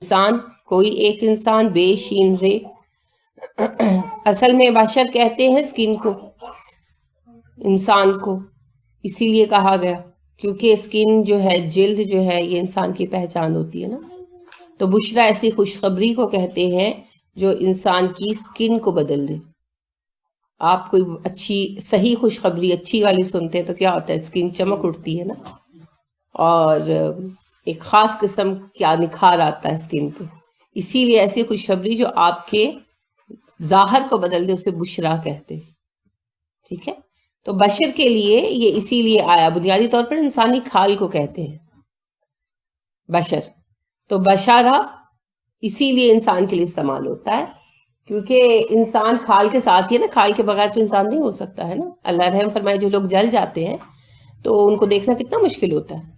انسان کوئی ایک انسان، بے شین رے. اصل میں بشر کہتے ہیں اسکن کو، انسان کو، اسی لیے کہا گیا کیونکہ اسکن جو ہے، جلد جو ہے، یہ انسان کی پہچان ہوتی ہے نا. تو بشرا ایسی خوشخبری کو کہتے ہیں جو انسان کی اسکن کو بدل دے. آپ کوئی اچھی صحیح خوشخبری اچھی والی سنتے ہیں تو کیا ہوتا ہے، اسکن چمک اٹھتی ہے نا، اور ایک خاص قسم کا نکھار آتا ہے اسکن پہ. اسی لیے ایسی خوشخبری جو آپ کے ظاہر کو بدل دے اسے بشرا کہتے ہیں. ٹھیک ہے، تو بشر کے لیے یہ اسی لیے آیا، بنیادی طور پر انسانی کھال کو کہتے ہیں بشر. تو بشارہ اسی لیے انسان کے لیے استعمال ہوتا ہے کیونکہ انسان کھال کے ساتھ ہی ہے نا، کھال کے بغیر تو انسان نہیں ہو سکتا ہے نا. اللہ رحم فرمائے، جو لوگ جل جاتے ہیں تو ان کو دیکھنا کتنا مشکل ہوتا ہے.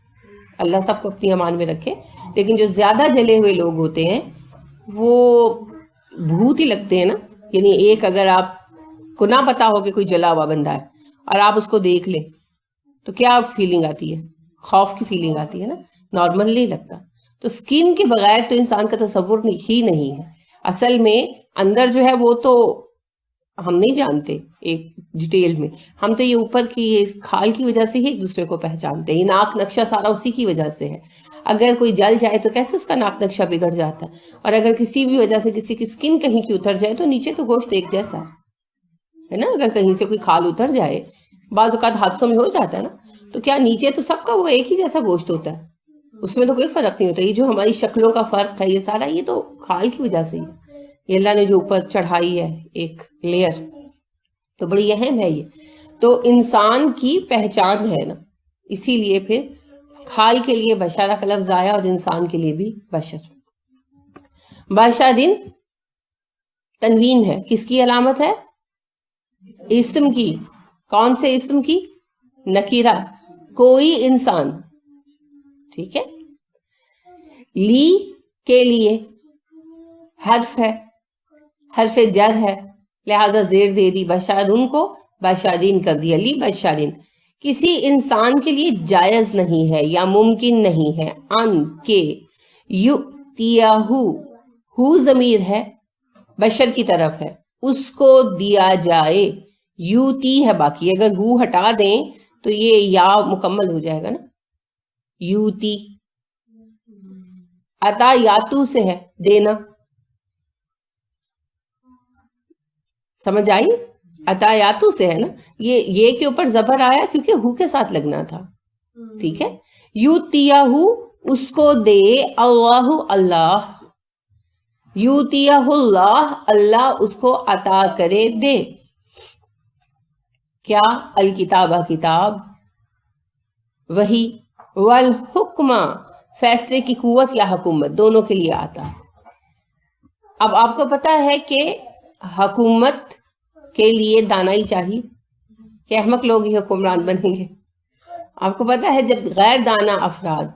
اللہ سب کو اپنی امان میں رکھے. لیکن جو زیادہ جلے ہوئے لوگ ہوتے ہیں وہ بھوت ہی لگتے ہیں نا. یعنی ایک اگر آپ کو نہ پتا ہو کہ کوئی جلا ہوا بندہ ہے اور آپ اس کو دیکھ لیں تو کیا فیلنگ آتی ہے، خوف کی فیلنگ آتی ہے نا، نارمل نہیں لگتا. تو سکن کے بغیر تو انسان کا تصور ہی نہیں ہے. اصل میں اندر جو ہے وہ تو ہم نہیں جانتے ایک ڈیٹیل میں، ہم تو یہ اوپر کی یہ کھال کی وجہ سے ہی ایک دوسرے کو پہچانتے ہیں. یہ ناک نقشہ سارا اسی کی وجہ سے ہے. اگر کوئی جل جائے تو کیسے اس کا ناک نقشہ بگڑ جاتا ہے، اور اگر کسی بھی وجہ سے کسی کی سکن کہیں کی اتر جائے تو نیچے تو گوشت ایک جیسا ہے نا. اگر کہیں سے کوئی کھال اتر جائے، بعض اوقات حادثوں میں ہو جاتا ہے نا، تو کیا نیچے تو سب کا وہ ایک ہی جیسا گوشت ہوتا ہے، اس میں تو کوئی فرق نہیں ہوتا. یہ جو ہماری شکلوں کا فرق ہے یہ سارا یہ تو کھال کی وجہ سے ہی. یہ اللہ نے جو اوپر چڑھائی ہے ایک لیئر، تو بڑی اہم ہے یہ. تو انسان کی پہچان ہے نا، اسی لیے پھر کھال کے لیے بشارہ کا لفظ آیا اور انسان کے لیے بھی بشر. بشرن تنوین ہے، کس کی علامت ہے؟ اسم کی. کون سے اسم کی؟ نکیرہ، کوئی انسان. ٹھیک ہے، لی کے لیے حرف ہے، حرف جر ہے، لہذا زیر دے دی، بشارن کو بشارین کر دیا. لی بشارین، کسی انسان کے لیے جائز نہیں ہے یا ممکن نہیں ہے ان کے یؤتیہو، ہو ضمیر ہے بشر کی طرف ہے، اس کو دیا جائے. یوتی ہے باقی، اگر ہو ہٹا دیں تو یہ یا مکمل ہو جائے گا نا. یوتی عطا یاتو سے ہے، دینا. سمجھ آئی؟ عطا یاتو سے ہے نا. یہ کے اوپر زبر آیا کیونکہ ہو کے ساتھ لگنا تھا. ٹھیک ہے، یوتیہو اس کو دے، اللہ اللہ، یوتیہ اللہ اللہ اس کو عطا کرے، دے. کیا؟ الکتاب کتاب، وہی، والحکمہ فیصلے کی قوت یا حکومت، دونوں کے لیے آتا. اب آپ کو پتا ہے کہ حکومت کے لیے دانائی چاہیے کہ احمق لوگ ہی حکمران بنیں گے. آپ کو پتا ہے جب غیر دانا افراد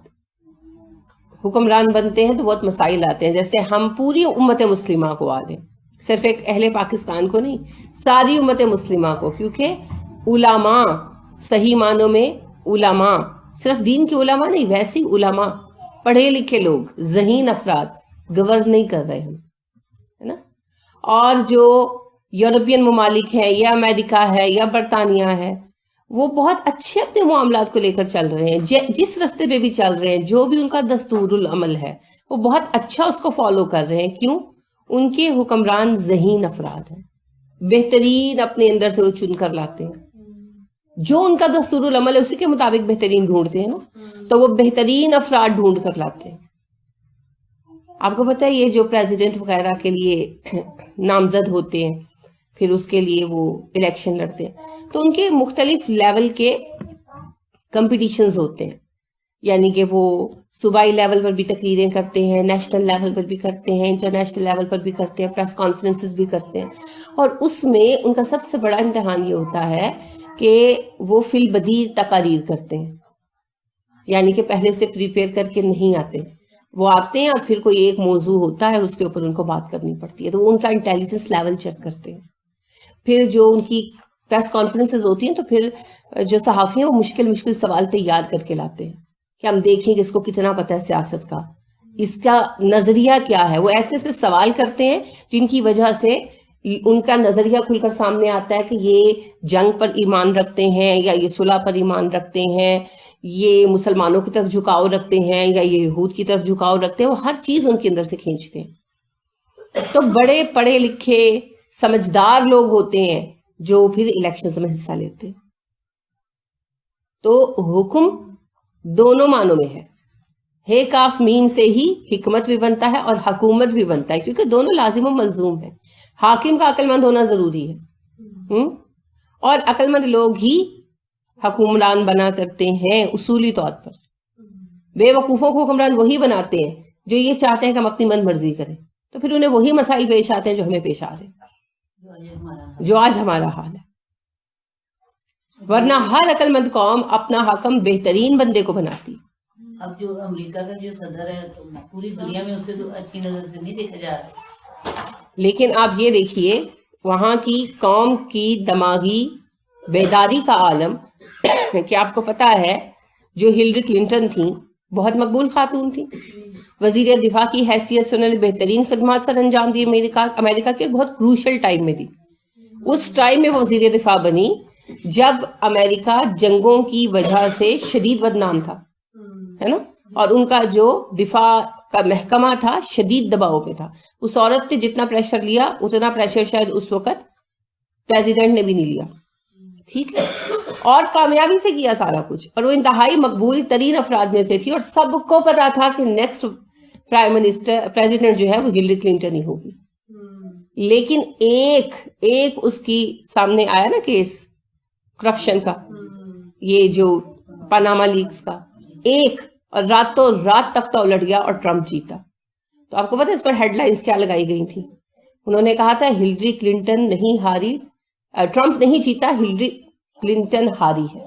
حکمران بنتے ہیں تو بہت مسائل آتے ہیں. جیسے ہم پوری امت مسلمہ کو آ لیں، صرف ایک اہل پاکستان کو نہیں، ساری امت مسلمہ کو، کیونکہ علماء صحیح معنوں میں علماء، صرف دین کے علماء نہیں، ویسے ہی علماء، پڑھے لکھے لوگ، ذہین افراد گورن نہیں کر رہے ہیں، ہے نا. اور جو یورپین ممالک ہیں یا امریکہ ہے یا برطانیہ ہے، وہ بہت اچھے اپنے معاملات کو لے کر چل رہے ہیں. جس رستے پہ بھی چل رہے ہیں، جو بھی ان کا دستور العمل ہے، وہ بہت اچھا اس کو فالو کر رہے ہیں. کیوں؟ ان کے حکمران ذہین افراد ہیں، بہترین اپنے اندر سے وہ چن کر لاتے ہیں. جو ان کا دستور العمل ہے اسی کے مطابق بہترین ڈھونڈتے ہیں نا، تو وہ بہترین افراد ڈھونڈ کر لاتے ہیں. آپ کو پتہ ہے یہ جو پریزیڈنٹ وغیرہ کے لیے نامزد ہوتے ہیں، پھر اس کے لیے وہ الیکشن لڑتے ہیں، تو ان کے مختلف لیول کے کمپٹیشنز ہوتے ہیں. یعنی کہ وہ صوبائی لیول پر بھی تقریریں کرتے ہیں، نیشنل لیول پر بھی کرتے ہیں، انٹرنیشنل لیول پر بھی کرتے ہیں، پریس کانفرنسز بھی کرتے ہیں. اور اس میں ان کا سب سے بڑا امتحان یہ ہوتا ہے کہ وہ فی البدیہہ تقاریر کرتے ہیں. یعنی کہ پہلے سے پریپیئر کر کے نہیں آتے، وہ آتے ہیں اور پھر کوئی ایک موضوع ہوتا ہے اس کے اوپر ان کو بات کرنی پڑتی ہے، تو ان کا انٹیلیجنس لیول چیک کرتے ہیں. پھر جو ان کی پریس کانفرنسز ہوتی ہیں تو پھر جو صحافی ہیں وہ مشکل سوال تیار کر کے لاتے ہیں کہ ہم دیکھیں کہ اس کو کتنا پتہ ہے سیاست کا، اس کا نظریہ کیا ہے. وہ ایسے ایسے سوال کرتے ہیں جن کی وجہ سے ان کا نظریہ کھل کر سامنے آتا ہے کہ یہ جنگ پر ایمان رکھتے ہیں یا یہ صلح پر ایمان رکھتے ہیں, یہ مسلمانوں کی طرف جھکاؤ رکھتے ہیں یا یہ یہود کی طرف جھکاؤ رکھتے ہیں. وہ ہر چیز ان کے اندر سے کھینچتے ہیں. تو بڑے پڑھے لکھے سمجھدار لوگ ہوتے ہیں جو پھر الیکشنز میں حصہ لیتے ہیں. تو حکم دونوں معنوں میں ہے. ہے کاف میم سے ہی حکمت بھی بنتا ہے اور حکومت بھی بنتا ہے, کیونکہ دونوں لازم و ملزوم ہیں. حاکم کا عقل مند ہونا ضروری ہے, اور عقل مند لوگ ہی حکمران بنا کرتے ہیں اصولی طور پر. بے وقوفوں کو حکمران وہی بناتے ہیں جو یہ چاہتے ہیں کہ ہم اپنی من مرضی کریں. تو پھر انہیں وہی مسائل پیش آتے ہیں جو ہمیں پیش آ رہے ہیں, جو آج ہمارا حال ہے. ورنہ ہر عقل مند قوم اپنا حاکم بہترین بندے کو بناتی. اب جو امریکہ کا جو صدر ہے تو پوری دنیا میں اسے تو اچھی نظر سے نہیں دیکھا جا رہا. لیکن آپ یہ دیکھیے وہاں کی قوم کی دماغی بیداری کا عالم کہ آپ کو پتا ہے جو ہلری کلنٹن تھیں بہت مقبول خاتون تھیں, وزیر دفاع کی حیثیت سے انہوں نے بہترین خدمات سر انجام دی امریکہ کے بہت کروشل ٹائم میں دی. اس ٹائم میں وہ وزیر دفاع بنی جب امریکہ جنگوں کی وجہ سے شدید بدنام تھا, ہے نا, اور ان کا جو دفاع کا محکمہ تھا شدید دباؤ پہ تھا. اس عورت نے جتنا پریشر لیا اتنا پریشر شاید اس وقت پریزیڈنٹ نے بھی نہیں لیا. ٹھیک ہے, اور کامیابی سے کیا سارا کچھ, اور وہ انتہائی مقبول ترین افراد میں سے تھی, اور سب کو پتا تھا کہ نیکسٹ پرائم منسٹر پریزیڈنٹ جو ہے وہ ہلری کلنٹن ہی ہوگی. لیکن ایک اس کی سامنے آیا نا کیس کرپشن کا, یہ جو پاناما لیکس کا, ایک اور راتوں رات تختہ الٹ گیا اور ٹرمپ جیتا. تو آپ کو پتا اس پر ہیڈ لائنز کیا لگائی گئی تھی؟ انہوں نے کہا تھا ہلری کلنٹن نہیں ہاری, ٹرمپ نہیں جیتا, ہلری کلنٹن ہاری ہے.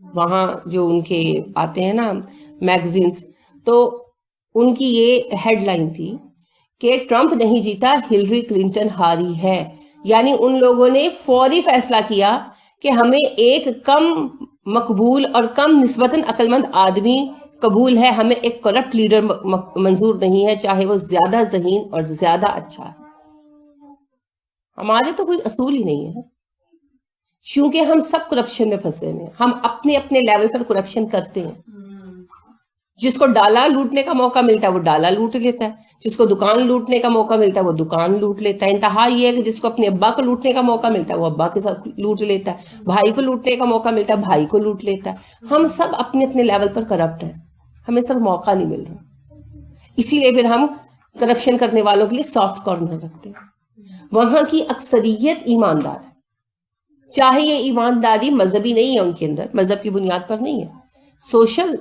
وہاں جو ان کے آتے ہیں نا میگزینز, تو ان کی یہ ہیڈ لائن تھی کہ ٹرمپ نہیں جیتا, ہلری کلنٹن ہاری ہے. یعنی ان لوگوں نے فوری فیصلہ کیا کہ ہمیں ایک کم مقبول اور کم نسبتاً عقل مند آدمی قبول ہے, ہمیں ایک کرپٹ لیڈر منظور نہیں ہے, چاہے وہ زیادہ ذہین اور زیادہ اچھا ہے. ہمارے تو کوئی اصول ہی نہیں ہے, چونکہ ہم سب کرپشن میں پھنسے ہیں. ہم اپنے اپنے لیول پر کرپشن کرتے ہیں. جس کو ڈالا لوٹنے کا موقع ملتا ہے وہ ڈالا لوٹ لیتا ہے, جس کو دکان لوٹنے کا موقع ملتا ہے وہ دکان لوٹ لیتا ہے. انتہا یہ ہے کہ جس کو اپنے ابا کو لوٹنے کا موقع ملتا ہے وہ ابا کے ساتھ لوٹ لیتا ہے, بھائی کو لوٹنے کا موقع ملتا ہے بھائی کو لوٹ لیتا ہے. ہم سب اپنے اپنے لیول پر کرپٹ ہیں, ہمیں سب موقع نہیں مل رہا. اسی لیے پھر ہم کرپشن کرنے والوں کے لیے سافٹ کارنر رکھتے ہیں. وہاں کی اکثریت ایماندار ہے, چاہے یہ ایمانداری مذہبی نہیں ہے, ان کے اندر مذہب کی بنیاد پر نہیں ہے, سوشل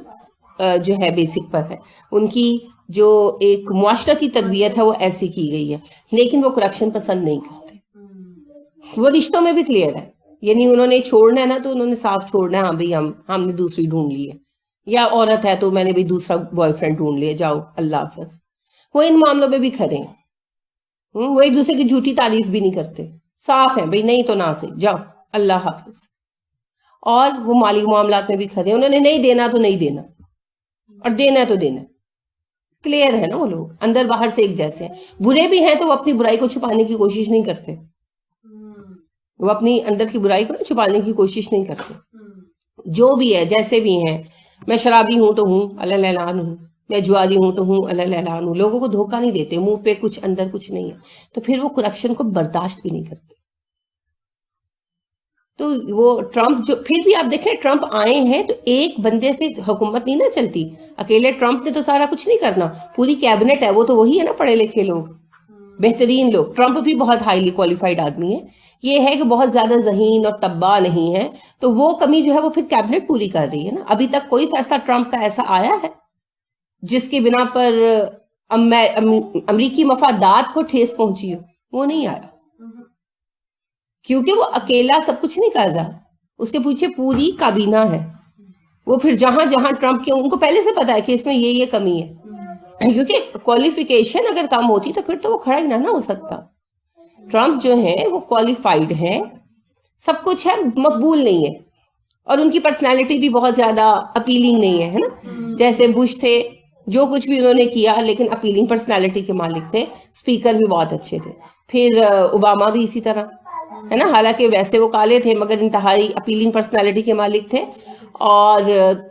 جو ہے بیسک پر ہے. ان کی جو ایک معاشرتی تربیت ہے وہ ایسی کی گئی ہے, لیکن وہ کرپشن پسند نہیں کرتے. وہ رشتوں میں بھی کلیئر ہے, یعنی انہوں نے چھوڑنا ہے نا تو انہوں نے صاف چھوڑنا ہے, ہاں بھائی ہم نے دوسری ڈھونڈ لی ہے, یا عورت ہے تو میں نے بھی دوسرا بوائے فرینڈ ڈھونڈ لیا, جاؤ اللہ حافظ. وہ ان معاملوں میں بھی کھڑے ہیں, وہ ایک دوسرے کی جھوٹی تعریف بھی نہیں کرتے, صاف ہے بھائی نہیں تو نہ سے جاؤ اللہ حافظ. اور وہ مالی معاملات میں بھی کھڑے ہیں, انہوں نے نہیں دینا تو نہیں دینا, اور دینا ہے تو دینا. کلیئر ہے نا, وہ لوگ اندر باہر سے ایک جیسے ہیں. برے بھی ہیں تو وہ اپنی برائی کو چھپانے کی کوشش نہیں کرتے, وہ اپنی اندر کی برائی کو چھپانے کی کوشش نہیں کرتے. جو بھی ہے جیسے بھی ہیں, میں شرابی ہوں تو ہوں اللہ اعلان ہوں, میں جواری ہوں تو ہوں اللہ اعلان ہوں. لوگوں کو دھوکہ نہیں دیتے, منہ پہ کچھ اندر کچھ نہیں ہے, تو پھر وہ کرپشن کو برداشت بھی نہیں کرتے. تو وہ ٹرمپ جو پھر بھی آپ دیکھیں ٹرمپ آئے ہیں تو ایک بندے سے حکومت نہیں نہ چلتی, اکیلے ٹرمپ نے تو سارا کچھ نہیں کرنا, پوری کیبنٹ ہے, وہ تو وہی ہے نا پڑھے لکھے لوگ, بہترین لوگ. ٹرمپ بھی بہت ہائیلی کوالیفائڈ آدمی ہے, یہ ہے کہ بہت زیادہ ذہین اور طباع نہیں ہے, تو وہ کمی جو ہے وہ پھر کیبنٹ پوری کر رہی ہے نا. ابھی تک کوئی فیصلہ ٹرمپ کا ایسا آیا ہے جس کی بنا پر امریکی مفادات کو ٹھیس پہنچی ہو؟ وہ نہیں آیا, کیونکہ وہ اکیلا سب کچھ نہیں کر رہا, اس کے پیچھے پوری کابینہ ہے. وہ پھر جہاں جہاں ٹرمپ کے, ان کو پہلے سے پتا ہے کہ اس میں یہ کمی ہے, کیونکہ کوالیفیکیشن اگر کم ہوتی تو پھر تو وہ کھڑا ہی نہ ہو سکتا. ٹرمپ جو ہیں وہ کوالیفائڈ ہیں, سب کچھ ہے, مقبول نہیں ہے, اور ان کی پرسنالٹی بھی بہت زیادہ اپیلنگ نہیں ہے نا. جیسے بش تھے جو کچھ بھی انہوں نے کیا، لیکن اپیلنگ پرسنالٹی کے مالک تھے، اسپیکر بھی بہت اچھے تھے. پھر اوباما بھی اسی طرح ہے نا، حالانکہ ویسے وہ کالے تھے مگر انتہائی اپیلنگ پرسنالٹی کے مالک تھے اور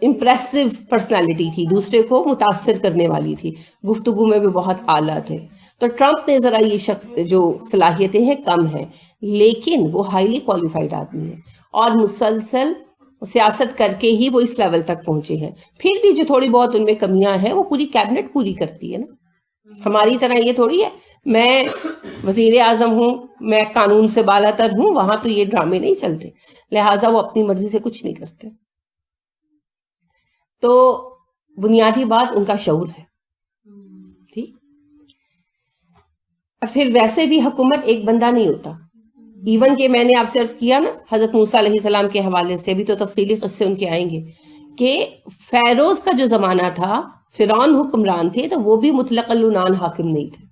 امپریسو پرسنالٹی تھی، دوسرے کو متاثر کرنے والی تھی، گفتگو میں بھی بہت اعلیٰ تھے. تو ٹرمپ نے ذرا یہ شخص جو صلاحیتیں ہیں کم ہیں، لیکن وہ ہائیلی کوالیفائڈ آدمی ہے اور مسلسل سیاست کر کے ہی وہ اس لیول تک پہنچے ہیں. پھر بھی جو تھوڑی بہت ان میں کمیاں ہیں وہ پوری کیبنٹ پوری کرتی ہے نا. ہماری طرح یہ تھوڑی ہے میں وزیر اعظم ہوں، میں قانون سے بالا تر ہوں، وہاں تو یہ ڈرامے نہیں چلتے، لہٰذا وہ اپنی مرضی سے کچھ نہیں کرتے. تو بنیادی بات ان کا شعور ہے. ٹھیک. اور پھر ویسے بھی حکومت ایک بندہ نہیں ہوتا. ایون کہ میں نے آپ سے عرض کیا نا حضرت موسیٰ علیہ السلام کے حوالے سے، بھی تو تفصیلی قصے ان کے آئیں گے کہ فیروز کا جو زمانہ تھا، فرعون حکمران تھے تو وہ بھی مطلق العنان حاکم نہیں تھے،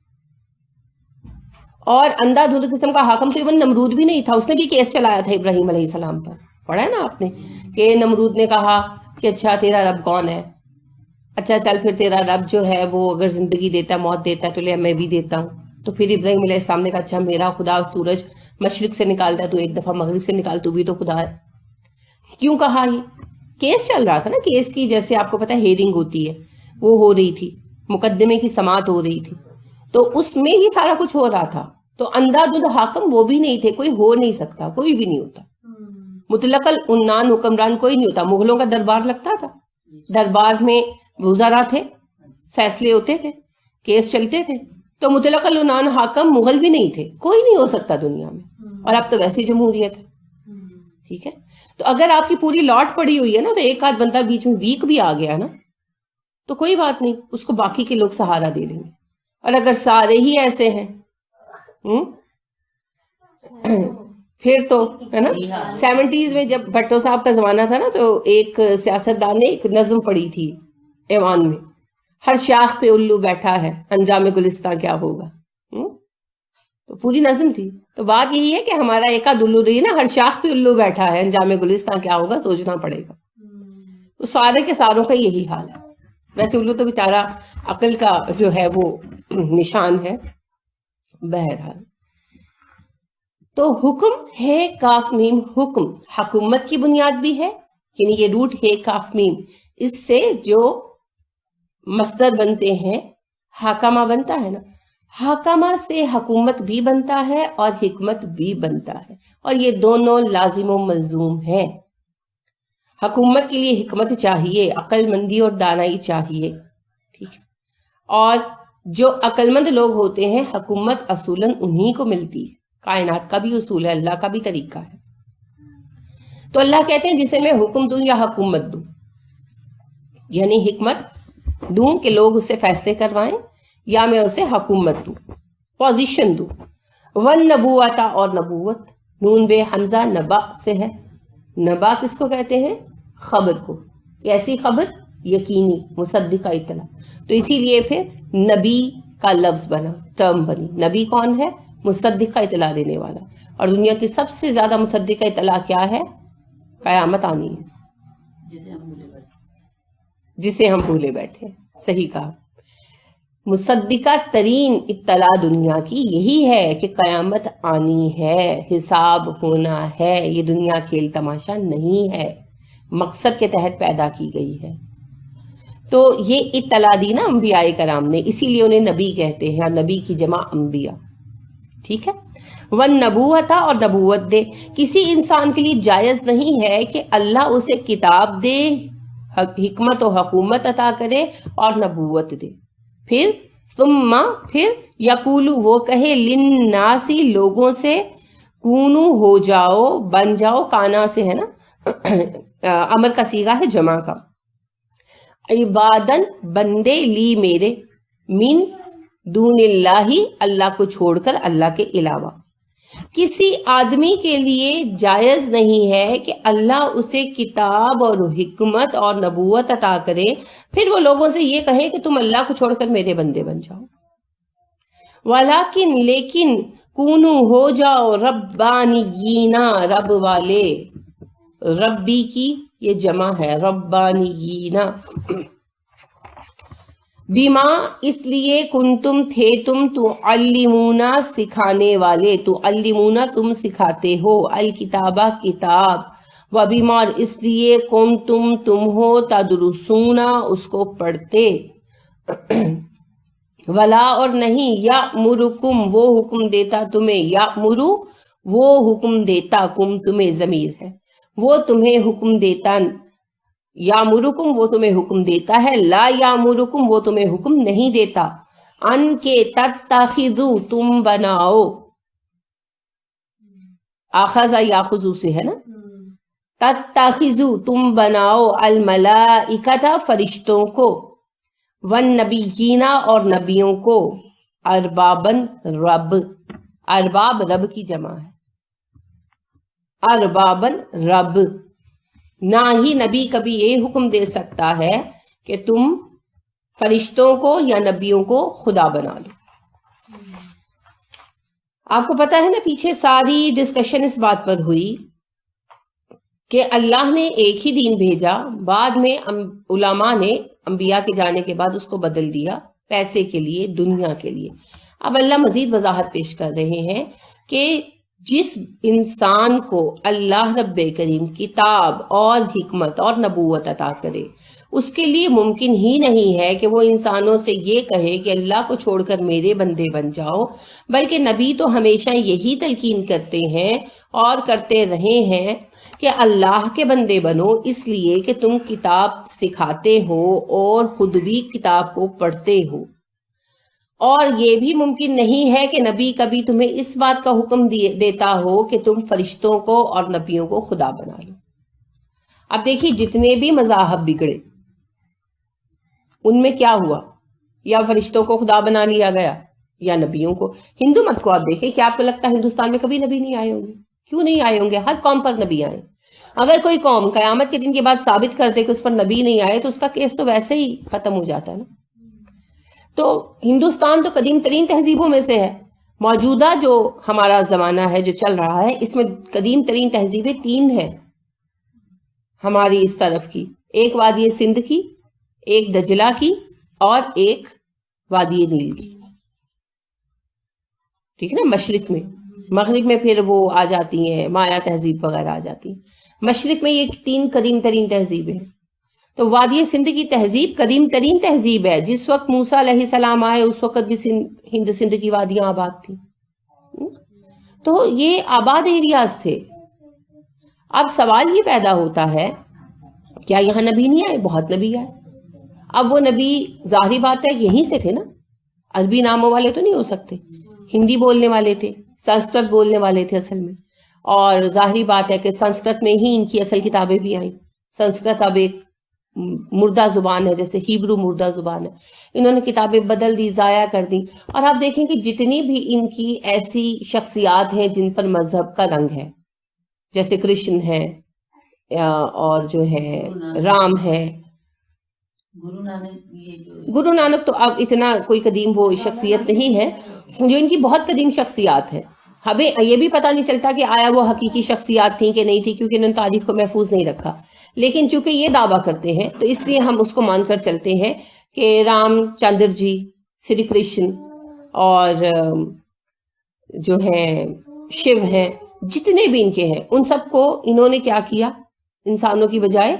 اور اندھا دھند قسم کا حاکم تو ایون نمرود بھی نہیں تھا. اس نے بھی کیس چلایا تھا ابراہیم علیہ السلام پر، پڑھا ہے نا آپ نے کہ نمرود نے کہا کہ اچھا تیرا رب کون ہے؟ اچھا چل پھر تیرا رب جو ہے وہ اگر زندگی دیتا ہے، موت دیتا ہے، تو لے میں بھی دیتا ہوں. تو پھر ابراہیم علیہ السلام نے کہا اچھا میرا خدا سورج مشرق سے نکالتا ہے، تو ایک دفعہ مغرب سے نکال، تو بھی تو خدا ہے. کیوں کہا؟ یہ کیس چل رہا تھا نا، کیس کی جیسے آپ کو پتا ہیرنگ ہوتی ہے وہ ہو رہی تھی، مقدمے کی سماعت ہو رہی تھی، تو اس میں ہی سارا کچھ ہو رہا تھا. تو اندھا دھند حاکم وہ بھی نہیں تھے، کوئی ہو نہیں سکتا، کوئی بھی نہیں ہوتا. مطلق العنان حکمران کوئی نہیں ہوتا. مغلوں کا دربار لگتا تھا، دربار میں وزراء تھے، فیصلے ہوتے تھے، کیس چلتے تھے. تو مطلق العنان حاکم مغل بھی نہیں تھے، کوئی نہیں ہو سکتا دنیا میں. اور اب تو ویسی جمہوریت ہے. ٹھیک ہے. تو اگر آپ کی پوری لاٹ پڑی ہوئی ہے نا، تو ایک آدھ بندہ بیچ میں ویک بھی آ گیا نا تو کوئی بات نہیں، اس کو باقی کے لوگ سہارا دے دیں گے. اور اگر سارے ہی ایسے ہیں پھر تو ہے نا. 70s میں جب بھٹو صاحب کا زمانہ تھا نا، تو ایک سیاستدان نے ایک نظم پڑھی تھی ایوان میں، ہر شاخ پہ الو بیٹھا ہے، انجام گلستان کیا ہوگا. تو پوری نظم تھی. تو بات یہی ہے کہ ہمارا ایک آدھ الو رہی ہے نا، ہر شاخ پہ الو بیٹھا ہے، انجام گلستان کیا ہوگا سوچنا پڑے گا. تو سارے کے ساروں کا یہی حال ہے. ویسے الو تو بیچارہ عقل کا جو ہے وہ نشان ہے. بہرحال تو حکم ہے کاف میم، حکم حکومت کی بنیاد بھی ہے، یعنی یہ روٹ ہے کاف میم، اس سے جو مصدر بنتے ہیں حاکمہ بنتا ہے نا، حاکمہ سے حکومت بھی بنتا ہے اور حکمت بھی بنتا ہے، اور یہ دونوں لازم و ملزوم ہیں. حکومت کے لیے حکمت چاہیے، عقل مندی اور دانائی چاہیے. ٹھیک ہے. اور جو عقل مند لوگ ہوتے ہیں حکومت اصولاً انہی کو ملتی ہے. کائنات کا بھی اصول ہے، اللہ کا بھی طریقہ ہے. تو اللہ کہتے ہیں جسے میں حکم دوں یا حکومت دوں، یعنی حکمت دوں کہ لوگ اس سے فیصلے کروائیں، یا میں اسے حکومت دوں، پوزیشن دوں. والنبوۃ، اور نبوت نون بے حمزہ نبا سے ہے. نبا کس کو کہتے ہیں؟ خبر کو. ایسی خبر یقینی مصدقہ اطلاع. تو اسی لیے پھر نبی کا لفظ بنا، ٹرم بنی. نبی کون ہے؟ مصدقہ اطلاع دینے والا. اور دنیا کی سب سے زیادہ مصدقہ اطلاع کیا ہے؟ قیامت آنی ہے، جسے ہم بھولے بیٹھے. صحیح کہا. مصدقہ ترین اطلاع دنیا کی یہی ہے کہ قیامت آنی ہے، حساب ہونا ہے. یہ دنیا کھیل تماشا نہیں ہے، مقصد کے تحت پیدا کی گئی ہے. تو یہ اطلاع دی نا انبیاء کرام نے، اسی لیے انہیں نبی کہتے ہیں، اور نبی کی جمع انبیاء. ٹھیک ہے. والنبوۃ، اور نبوت دے. کسی انسان کے لیے جائز نہیں ہے کہ اللہ اسے کتاب دے، حکمت و حکومت عطا کرے اور نبوت دے. پھر ثم، پھر یقول وہ کہے للناسی، لوگوں سے، کونو ہو جاؤ، بن جاؤ. کانا سے ہے نا، امر کا صیغہ ہے جمع کا. عبادن، بندے، لی میرے، من دون اللہ، اللہ کو چھوڑ کر، اللہ کے علاوہ. کسی آدمی کے لیے جائز نہیں ہے کہ اللہ اسے کتاب اور حکمت اور نبوت عطا کرے، پھر وہ لوگوں سے یہ کہے کہ تم اللہ کو چھوڑ کر میرے بندے بن جاؤ. ولیکن، لیکن، کونو ہو جاؤ، ربانیین، رب والے. ربی کی یہ جمع ہے، ربانیین. بیما اس لیے کنتم تھے تم تعلمونا سکھانے والے، تعلمونا تم سکھاتے ہو، الکتابہ کتاب، و بیما اس لیے کنتم تم ہو تدرسونا اس کو پڑھتے، ولا اور نہیں، یامرکم وہ حکم دیتا تمہیں، یامرو وہ حکم دیتا، کم تمہیں ضمیر ہے، وہ تمہیں حکم دیتا، یامرکم وہ تمہیں حکم دیتا ہے، لا یامرکم وہ تمہیں حکم نہیں دیتا، ان کے تتخذو تم بناؤ، آخذ یاخذو سے ہے نا، تتخذو تم بناؤ، الملائکۃ فرشتوں کو، والنبیین اور نبیوں کو، اربابن رب، ارباب رب کی جمع ہے، اربابن رب، نہ ہی نبی کبھی یہ حکم دے سکتا ہے کہ تم فرشتوں کو یا نبیوں کو خدا بنا لو۔ آپ کو پتا ہے نا پیچھے ساری ڈسکشن اس بات پر ہوئی کہ اللہ نے ایک ہی دین بھیجا، بعد میں علماء نے انبیاء کے جانے کے بعد اس کو بدل دیا پیسے کے لیے، دنیا کے لیے۔ اب اللہ مزید وضاحت پیش کر رہے ہیں کہ جس انسان کو اللہ رب کریم کتاب اور حکمت اور نبوت عطا کرے، اس کے لیے ممکن ہی نہیں ہے کہ وہ انسانوں سے یہ کہے کہ اللہ کو چھوڑ کر میرے بندے بن جاؤ، بلکہ نبی تو ہمیشہ یہی تلقین کرتے ہیں اور کرتے رہے ہیں کہ اللہ کے بندے بنو، اس لیے کہ تم کتاب سکھاتے ہو اور خود بھی کتاب کو پڑھتے ہو، اور یہ بھی ممکن نہیں ہے کہ نبی کبھی تمہیں اس بات کا حکم دیتا ہو کہ تم فرشتوں کو اور نبیوں کو خدا بنا لو۔ اب دیکھیے جتنے بھی مذاہب بگڑے ان میں کیا ہوا، یا فرشتوں کو خدا بنا لیا گیا یا نبیوں کو۔ ہندو مت کو آپ دیکھیں، کیا آپ کو لگتا ہے ہندوستان میں کبھی نبی نہیں آئے ہوں گے؟ کیوں نہیں آئے ہوں گے؟ ہر قوم پر نبی آئے۔ اگر کوئی قوم قیامت کے دن کے بعد ثابت کر دے کہ اس پر نبی نہیں آئے تو اس کا کیس تو ویسے ہی ختم ہو جاتا ہے نا۔ تو ہندوستان تو قدیم ترین تہذیبوں میں سے ہے۔ موجودہ جو ہمارا زمانہ ہے جو چل رہا ہے، اس میں قدیم ترین تہذیبیں 3 ہیں ہماری اس طرف کی، ایک وادی سندھ کی، ایک دجلہ کی، اور ایک وادی نیل کی، ٹھیک ہے نا۔ مشرق میں، مغرب میں پھر وہ آ جاتی ہیں مایا تہذیب وغیرہ آ جاتی ہیں، مشرق میں یہ 3 قدیم ترین تہذیبیں ہیں۔ تو وادی سندھ کی تہذیب قدیم ترین تہذیب ہے، جس وقت موسیٰ علیہ السلام آئے اس وقت بھی ہند سندھ کی وادیاں آباد تھیں، تو یہ آباد ایریاز تھے۔ اب سوال یہ پیدا ہوتا ہے کیا یہاں نبی نہیں آئے؟ بہت نبی آئے۔ اب وہ نبی ظاہری بات ہے یہیں سے تھے نا، عربی ناموں والے تو نہیں ہو سکتے، ہندی بولنے والے تھے، سنسکرت بولنے والے تھے اصل میں، اور ظاہری بات ہے کہ سنسکرت میں ہی ان کی اصل کتابیں بھی آئیں۔ سنسکرت اب ایک مردہ زبان ہے، جیسے ہیبرو مردہ زبان ہے، انہوں نے کتابیں بدل دی، ضائع کر دی۔ اور آپ دیکھیں کہ جتنی بھی ان کی ایسی شخصیات ہیں جن پر مذہب کا رنگ ہے، جیسے کرشن ہے اور جو ہے رام ہے، گرو نانک تو اب اتنا کوئی قدیم وہ شخصیت نہیں ہے، جو ان کی بہت قدیم شخصیات ہیں۔ ہمیں یہ بھی پتہ نہیں چلتا کہ آیا وہ حقیقی شخصیات تھیں کہ نہیں تھی، کیونکہ انہوں نے تاریخ کو محفوظ نہیں رکھا، لیکن چونکہ یہ دعویٰ کرتے ہیں تو اس لیے ہم اس کو مان کر چلتے ہیں کہ رام چندر جی، سری کرشن اور جو ہیں شیو ہیں، جتنے بھی ان کے ہیں، ان سب کو انہوں نے کیا کیا؟ انسانوں کی بجائے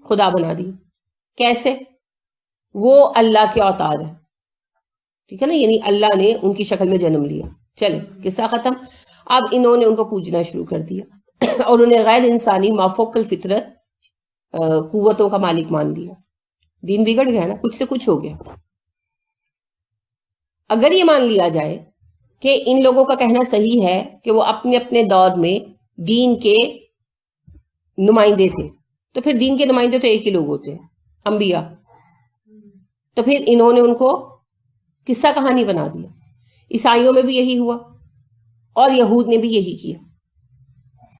خدا بنا دی۔ کیسے؟ وہ اللہ کے اوتار ہے، ٹھیک ہے نا، یعنی اللہ نے ان کی شکل میں جنم لیا۔ چلے قصہ ختم۔ اب انہوں نے ان کو پوجنا شروع کر دیا اور انہیں غیر انسانی مافوق الفطرت قوتوں کا مالک مان لیا۔ دین بگڑ گیا نا، کچھ سے کچھ ہو گیا۔ اگر یہ مان لیا جائے کہ ان لوگوں کا کہنا صحیح ہے کہ وہ اپنے اپنے دور میں دین کے نمائندے تھے، تو پھر دین کے نمائندے تو ایک ہی لوگ ہوتے ہیں، انبیاء۔ تو پھر انہوں نے ان کو قصہ کہانی بنا دیا۔ عیسائیوں میں بھی یہی ہوا اور یہود نے بھی یہی کیا۔